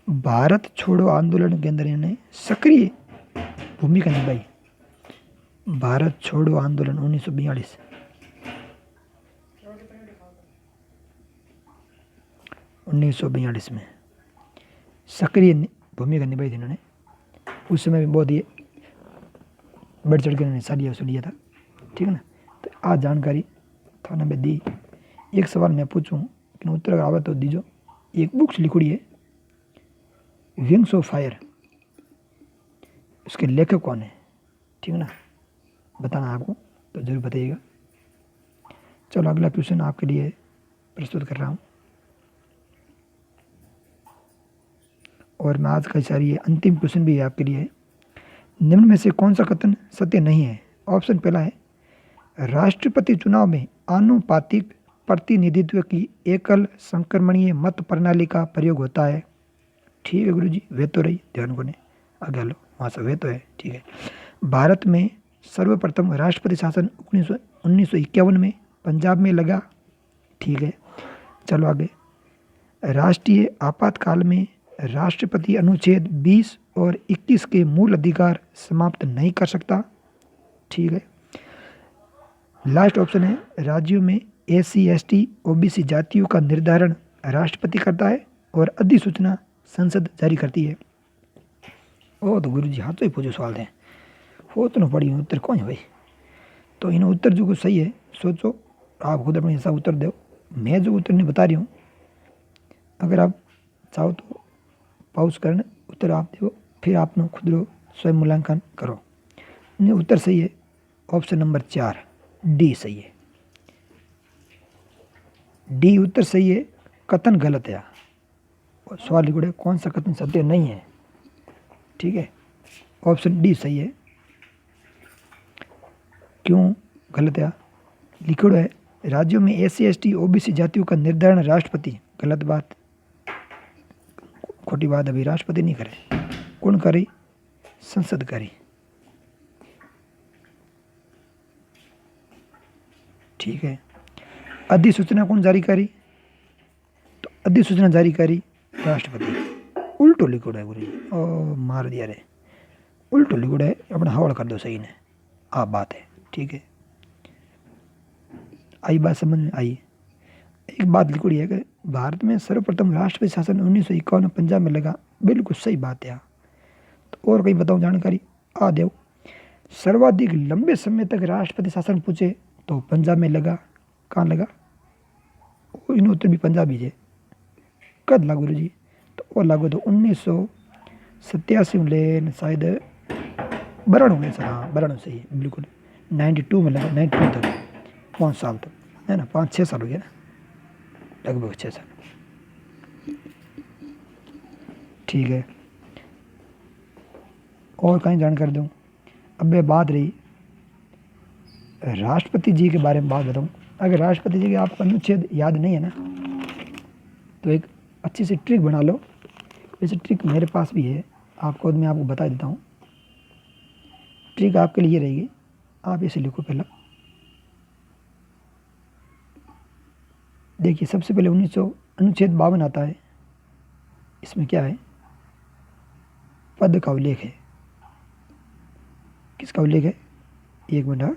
भारत छोड़ो आंदोलन के अंदर इन्होंने सक्रिय भूमिका निभाई। भारत छोड़ो आंदोलन 1942 में सक्रिय भूमिका निभाई थी इन्होंने। उस समय भी बहुत ही बढ़ चढ़ के इन्होंने हिस्सा लिया था, ठीक है ना। तो आज जानकारी थाना में दी। एक सवाल मैं पूछूं कि उत्तर अगर आवे तो दीजो। एक बुक्स लिखी है विंग्स ऑफ फायर, उसके लेखक कौन है, ठीक है ना, बताना आपको, तो जरूर बताइएगा। चलो अगला क्वेश्चन आपके लिए प्रस्तुत कर रहा हूँ, और मैं आज का सारी ये अंतिम क्वेश्चन भी है आपके लिए। निम्न में से कौन सा कथन सत्य नहीं है? ऑप्शन पहला है राष्ट्रपति चुनाव में आनुपातिक प्रतिनिधित्व की एकल संक्रमणीय मत प्रणाली का प्रयोग होता है, ठीक है गुरु जी, वे तो रही, ध्यान को ने आगे लो, वहाँ से वे तो है, ठीक है। भारत में सर्वप्रथम राष्ट्रपति शासन 1951 में पंजाब में लगा, ठीक है। चलो आगे, राष्ट्रीय आपातकाल में राष्ट्रपति अनुच्छेद 20 और 21 के मूल अधिकार समाप्त नहीं कर सकता, ठीक है। लास्ट ऑप्शन है राज्यों में SC ST OBC जातियों का निर्धारण राष्ट्रपति करता है और अधिसूचना संसद जारी करती है। ओ तो गुरु जी हाँ तो ही पूछो सवाल दें हो तो ना पड़ी उत्तर कौन है भाई। तो इन उत्तर जो कुछ सही है सोचो आप खुद अपने हिसाब उत्तर दो। मैं जो उत्तर नहीं बता रही हूँ अगर आप चाहो तो पॉज करना उत्तर आप दो फिर आपने खुद लो स्वयं मूल्यांकन करो। उत्तर सही है ऑप्शन नंबर 4 डी सही है। डी उत्तर सही है कथन गलत है। और सवाल लिखो कौन सा कथन सत्य नहीं है। ठीक है ऑप्शन डी सही है। क्यों गलत है लिखो है राज्यों में SC ST OBC जातियों का निर्धारण राष्ट्रपति गलत बात खोटी बात अभी राष्ट्रपति नहीं करे कौन करे संसद करे। ठीक है अधिसूचना कौन जारी करी तो अधिसूचना जारी करी राष्ट्रपति। उल्टो लिखोड़ा है गुरु ओ मार दिया रे उल्टो लिखोड़ा है अपना हवाल कर दो सही ने आप बात है। ठीक है आई बात समझ में आई। एक बात लिखोड़ी है कि भारत में सर्वप्रथम राष्ट्रपति शासन 1951 में पंजाब में लगा बिल्कुल सही बात है। तो और कहीं बताऊँ जानकारी आ देव सर्वाधिक लंबे समय तक राष्ट्रपति शासन पूछे तो पंजाब में लगा कहाँ लगा इन उत्तर भी पंजाबी है कद लागू जी तो वो लागू तो 1987 में ले शायद बराणु में सर हाँ बराणु सही है बिल्कुल 92 में लगा 92 तक 5 साल तक है ना 5-6 साल हो गया लगभग 6 साल। ठीक है और कहीं जानकारी दूँ अब मैं बात रही राष्ट्रपति जी के बारे में बात बताऊँ। अगर राष्ट्रपति जी के आपको अनुच्छेद याद नहीं है ना तो एक अच्छी सी ट्रिक बना लो। वैसे ट्रिक मेरे पास भी है आपको मैं आपको बता देता हूँ। ट्रिक आपके लिए रहेगी आप इसे लिखो पहला। देखिए सबसे पहले 1900 अनुच्छेद 52 आता है। इसमें क्या है पद का उल्लेख है। किसका उल्लेख है एक मिनट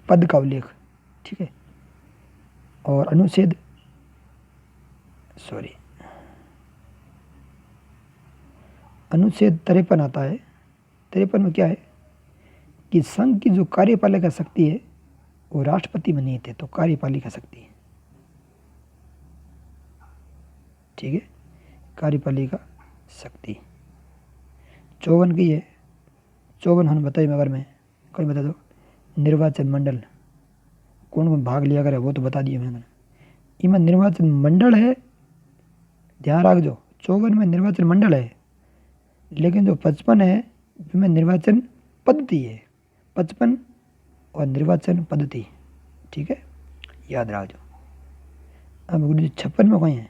पद का उल्लेख। ठीक है और अनुच्छेद अनुच्छेद 53 आता है। 53 में क्या है कि संघ की जो कार्यपालिका शक्ति है वो राष्ट्रपति में नहीं थे तो कार्यपालिका शक्ति है। ठीक है कार्यपालिका शक्ति 54 की है। 54 हम बताइए मगर में कोई बता दो निर्वाचन मंडल कौन कौन भाग लिया करे वो तो बता दिए मैंने। इनमें निर्वाचन मंडल है ध्यान रख जो 54 में निर्वाचन मंडल है लेकिन जो 55 है इसमें निर्वाचन पद्धति है 55 और निर्वाचन पद्धति। ठीक है याद रख जो। अब गुरु जी 56 में कहीं है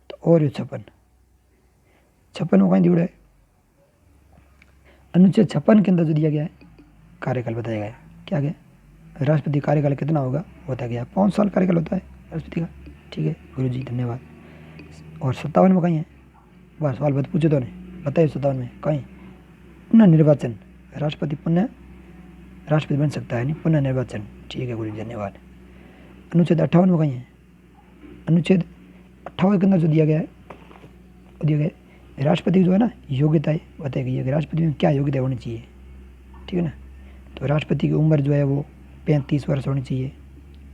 तो और 56 में कहीं जुड़ा है अनुच्छेद 56 के अंदर जो दिया गया है कार्यकाल बताया गया क्या गया राष्ट्रपति कार्यकाल कितना होगा बताया गया 5 साल कार्यकाल होता है राष्ट्रपति का। ठीक है गुरु जी धन्यवाद। और 57 में कहीं है बस सवाल बत पूछे तो नहीं बताइए 57 में कहीं पुनः निर्वाचन राष्ट्रपति पुनः राष्ट्रपति बन सकता है नहीं पुनः निर्वाचन। ठीक है गुरु जी धन्यवाद। अनुच्छेद 58 में कहीं है अनुच्छेद 58 के अंदर जो दिया गया है वो दिया गया राष्ट्रपति जो है ना योग्यता बताई गई है कि राष्ट्रपति में क्या योग्यता होनी चाहिए। ठीक है ना तो राष्ट्रपति की उम्र जो है वो 35 वर्ष होनी चाहिए।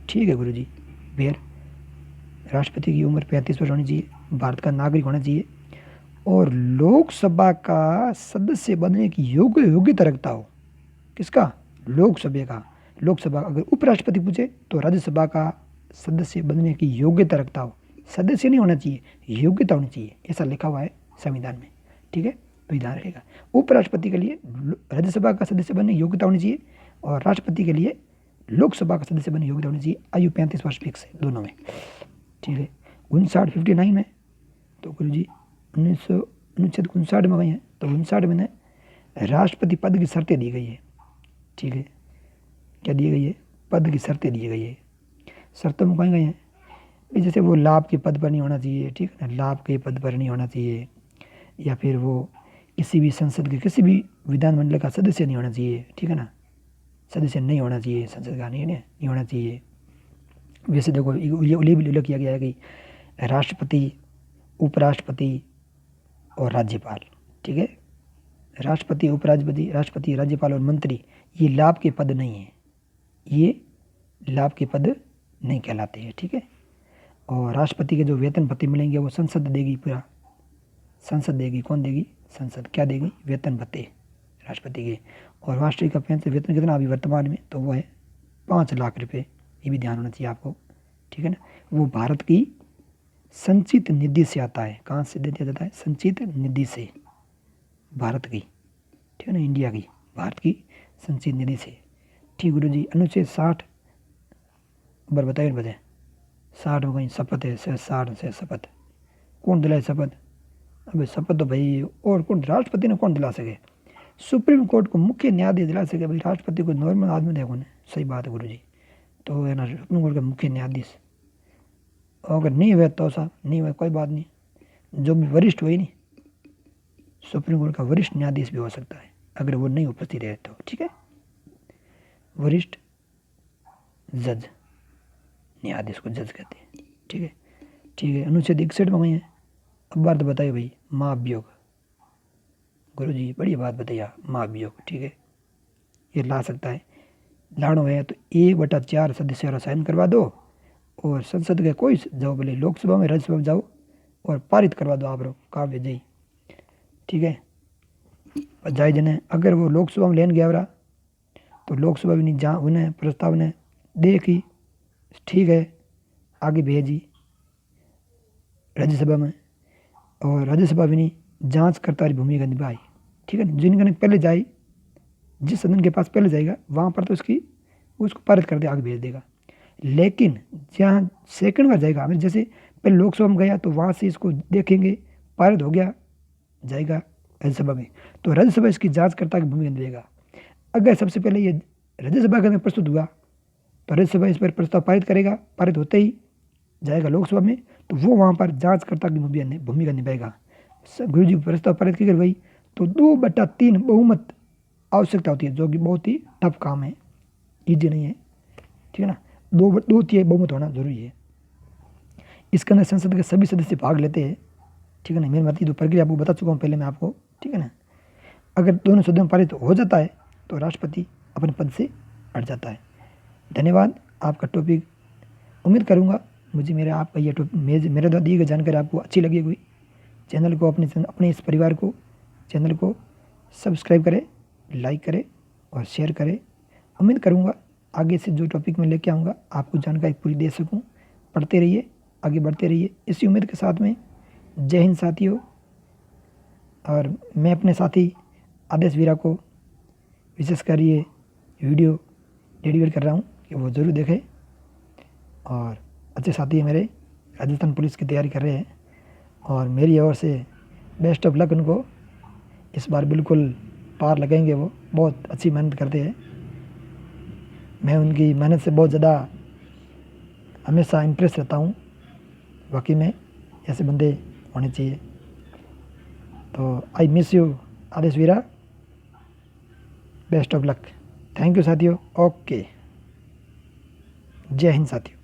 ठीक है गुरु जी फिर राष्ट्रपति की उम्र 35 वर्ष होनी चाहिए भारत का नागरिक होना चाहिए और लोकसभा का सदस्य बनने की योग्यता रखता हो। किसका लोकसभा अगर उपराष्ट्रपति पूछे तो राज्यसभा का सदस्य बनने की योग्यता रखता हो। सदस्य नहीं होना चाहिए योग्यता होनी चाहिए ऐसा लिखा हुआ है संविधान में। ठीक है तो ध्यान रहेगा उपराष्ट्रपति के लिए राज्यसभा का सदस्य बनने की योग्यता होनी चाहिए और राष्ट्रपति के लिए लोकसभा का सदस्य बनने की योग्यता होनी चाहिए। आयु 35 वर्ष फिक्स है दोनों में। ठीक है 59 में तो गुरु जी अनुच्छेद 59 में गए हैं तो 59 में ना राष्ट्रपति पद की शर्तें दी गई है। ठीक है क्या दी गई है पद की शर्तें दी गई है। शर्तों में कहीं गए हैं जैसे वो लाभ के पद पर नहीं होना चाहिए। ठीक है ना लाभ के पद पर नहीं होना चाहिए या फिर वो किसी भी संसद के किसी भी विधानमंडल का सदस्य नहीं होना चाहिए, ठीक है ना, सदस्य नहीं होना चाहिए, संसद का नहीं होना चाहिए। वैसे देखो ये भी उल्लेख किया गया है कि राष्ट्रपति, उपराष्ट्रपति और राज्यपाल, ठीक है, राष्ट्रपति, उपराष्ट्रपति, राष्ट्रपति, राज्यपाल और मंत्री ये लाभ के पद नहीं है, ये लाभ के पद नहीं कहलाते हैं, ठीक है। और राष्ट्रपति के जो वेतन भत्ते मिलेंगे वो संसद देगी, पूरा संसद देगी। कौन देगी? संसद। क्या देगी? वेतन भत्ते राष्ट्रपति के। और राष्ट्रीय का पेंशन वेतन कितना अभी वर्तमान में, तो वो है 5 लाख रुपये, ये भी ध्यान होना चाहिए आपको, ठीक है ना। वो भारत की संचित निधि से आता है। कहाँ से दिया जाता है? संचित निधि से, भारत की, ठीक है ना, इंडिया की, भारत की संचित निधि से, ठीक गुरु जी। अनुच्छेद 60 बार बताइए बजे 60 में कहीं शपथ है, 60 से शपथ कौन दिलाए शपथ? अबे शपथ तो भाई और कौन, राष्ट्रपति ने कौन दिला सके? सुप्रीम कोर्ट को मुख्य न्यायाधीश दिला सके भाई, राष्ट्रपति को नॉर्मल आदमी देखो ना। सही बात है गुरु जी, तो है ना सुप्रीम कोर्ट का मुख्य न्यायाधीश। अगर नहीं हुए तो साहब नहीं हुए कोई बात नहीं, जो भी वरिष्ठ हुई नहीं, सुप्रीम कोर्ट का वरिष्ठ न्यायाधीश भी हो सकता है अगर वो नहीं उपस्थित है तो, ठीक है, वरिष्ठ जज, न्यायाधीश को जज कहते हैं, ठीक है, ठीक है। अनुच्छेद 61 में वही है। अब बात बताइए भाई, महाभियोग, गुरु जी बड़ी बात बताइए, महाभियोग, ठीक है, ये ला सकता है, लाड़ो है तो 1/4 सदस्य और साइन करवा दो, और संसद के कोई जाओ, भले लोकसभा में, राज्यसभा में जाओ और पारित करवा दो आप लोग काव्य जय, ठीक है, जाए जने। अगर वो लोकसभा में लेन गया रहा तो लोकसभा भी नहीं, जहाँ उन्हें प्रस्ताव ने देखी, ठीक है, आगे भेजी राज्यसभा में, और राज्यसभा भी नहीं जांचकर्ता की भूमिका निभाई, ठीक है। जिनका पहले जाए, जिस सदन के पास पहले जाएगा वहाँ पर तो उसको पारित कर दे, आगे भेज देगा। लेकिन जहाँ सेकंड बार जाएगा, हमें जैसे पहले लोकसभा में गया तो वहाँ से इसको देखेंगे, पारित हो गया, जाएगा राज्यसभा में, तो राज्यसभा इसकी जांचकर्ता की भूमिका निभाएगा। अगर सबसे पहले ये राज्यसभा के अंदर प्रस्तुत हुआ तो राज्यसभा इस पर प्रस्ताव पारित करेगा, पारित होते ही जाएगा लोकसभा में, तो वो वहाँ पर जांचकर्ता की भूमिका निभाएगा। गुरु जी प्रस्ताव पारित की भाई तो 2/3 बहुमत आवश्यकता होती है, जो कि बहुत ही टफ काम है, ईजी नहीं है, ठीक है ना। 2/3 बहुमत होना जरूरी है। इसके अंदर संसद के सभी सदस्य भाग लेते हैं, ठीक है ना। मेरी तो प्रक्रिया आपको बता चुका हूँ पहले मैं आपको, ठीक है ना। अगर दोनों सदन में पारित हो जाता है तो राष्ट्रपति अपने पद से हट जाता है। धन्यवाद। आपका टॉपिक उम्मीद करूँगा मुझे मेरा आपका ये मेरे द्वारा दी गई जानकारी आपको अच्छी लगी हुई। चैनल को अपने इस परिवार को, चैनल को सब्सक्राइब करें, लाइक करें और शेयर करें। उम्मीद करूँगा आगे से जो टॉपिक मैं लेके आऊँगा आपको जानकारी पूरी दे सकूँ। पढ़ते रहिए, आगे बढ़ते रहिए, इसी उम्मीद के साथ में जय हिंद साथियों। और मैं अपने साथी आदेश वीरा को विशेषकर ये वीडियो डेडिकेट कर रहा हूँ कि वो ज़रूर देखें। और अच्छे साथी हैं मेरे, राजस्थान पुलिस की तैयारी कर रहे हैं, और मेरी ओर से बेस्ट ऑफ लक उनको। इस बार बिल्कुल पार लगाएंगे, वो बहुत अच्छी मेहनत करते हैं। मैं उनकी मेहनत से बहुत ज़्यादा हमेशा इम्प्रेस रहता हूँ। वाकई में ऐसे बंदे होने चाहिए। तो I miss you Adesh Veera, best of luck. Thank you साथियों। ओके, जय हिंद साथियों।